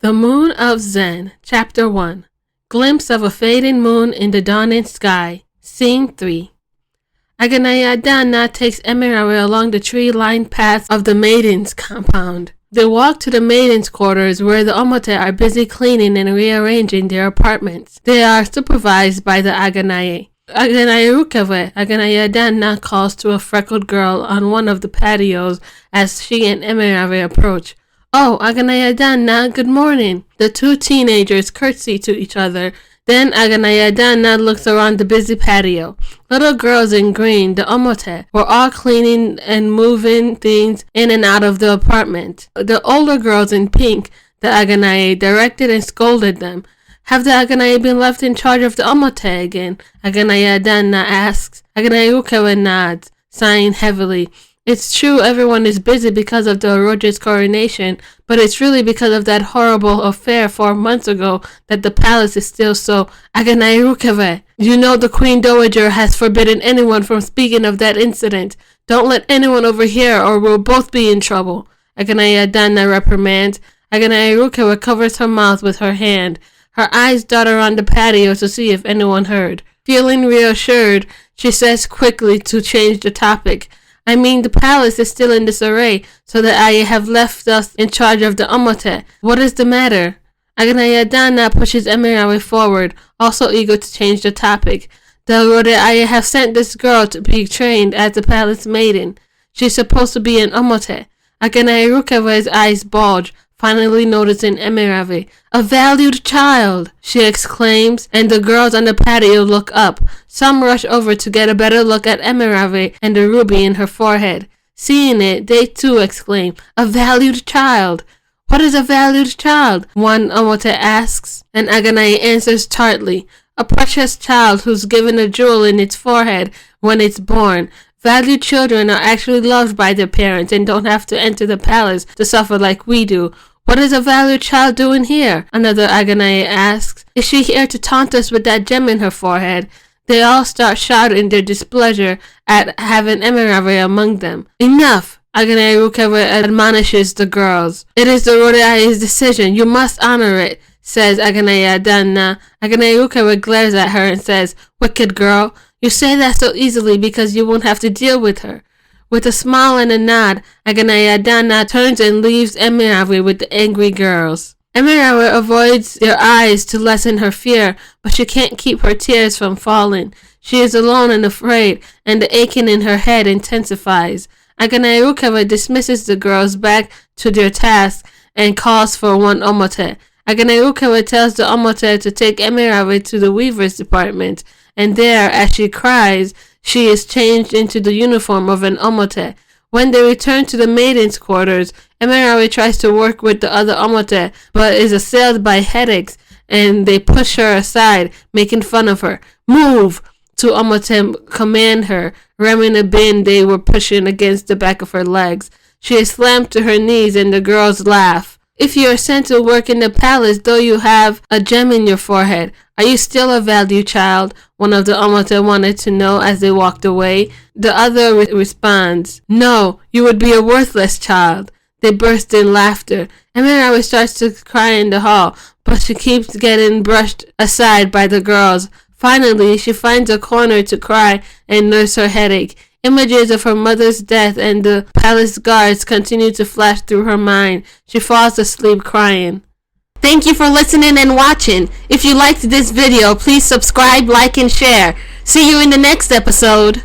The Moon of Xxene, Chapter 1. Glimpse of a fading moon in the dawning sky. Scene 3. Agaenaye and Omote takes Emeravwe along the tree-lined paths of the maidens' compound. They walk to the maidens' quarters where the Omote are busy cleaning and rearranging their apartments. They are supervised by the Agaenaye. Agaenaye and Omote calls to a freckled girl on one of the patios as she and Emeravwe approach. "Oh, Agaenaye and Omote, good morning." The two teenagers curtsy to each other. Then Agaenaye and Omote looks around the busy patio. Little girls in green, the Omote, were all cleaning and moving things in and out of the apartment. The older girls in pink, the Agaenaye, directed and scolded them. "Have the Agaenaye been left in charge of the Omote again?" Agaenaye and Omote asks. Agaenaye nods, sighing heavily. "It's true everyone is busy because of the Oroje's coronation, but it's really because of that horrible affair 4 months ago that the palace is still so Agaenaye. You know the Queen Dowager has forbidden anyone from speaking of that incident. Don't let anyone overhear or we'll both be in trouble." Agaenaye and Omote reprimands. Agaenaye covers her mouth with her hand. Her eyes dart around the patio to see if anyone heard. Feeling reassured, she says quickly to change the topic. "I mean, the palace is still in disarray, so that I have left us in charge of the Omote. What is the matter?" Agaenaye and Omote pushes Emeravwe forward, also eager to change the topic. "The Oroje have sent this girl to be trained as a palace maiden. She's supposed to be an Omote." Agaenaye's eyes bulge, finally noticing Emeravwe. "A valued child!" she exclaims, and the girls on the patio look up. Some rush over to get a better look at Emeravwe and the ruby in her forehead. Seeing it, they too exclaim, "A valued child!" "What is a valued child?" one Omote asks, and Agaenaye answers tartly, "A precious child who's given a jewel in its forehead when it's born. Valued children are actually loved by their parents and don't have to enter the palace to suffer like we do." "What is a valued child doing here?" another Agaenaye asks. "Is she here to taunt us with that gem in her forehead?" They all start shouting their displeasure at having Emeravwe among them. "Enough!" Agaenaye admonishes the girls. "It is the Oroje's decision. You must honor it," says Agaenaye and Omote. Agaenaye glares at her and says, "Wicked girl, you say that so easily because you won't have to deal with her." With a smile and a nod, Agaenaye and Omote turns and leaves Emeravwe with the angry girls. Emeravwe avoids their eyes to lessen her fear, but she can't keep her tears from falling. She is alone and afraid, and the aching in her head intensifies. Agaenaye dismisses the girls back to their task and calls for one Omote. Agaenaye tells the Omote to take Emeravwe to the weaver's department, and there, as she cries, she is changed into the uniform of an Omote. When they return to the maidens' quarters, Emeravwe tries to work with the other Omote, but is assailed by headaches, and they push her aside, making fun of her. "Move!" Two Omote command her, ramming a bin they were pushing against the back of her legs. She is slammed to her knees, and the girls laugh. "If you are sent to work in the palace, though you have a gem in your forehead, are you still a valued child?" one of the Omote wanted to know as they walked away. The other responds, "No, you would be a worthless child." They burst in laughter. Emeravwe starts to cry in the hall, but she keeps getting brushed aside by the girls. Finally, she finds a corner to cry and nurse her headache. Images of her mother's death and the palace guards continue to flash through her mind. She falls asleep crying. Thank you for listening and watching. If you liked this video, please subscribe, like, and share. See you in the next episode.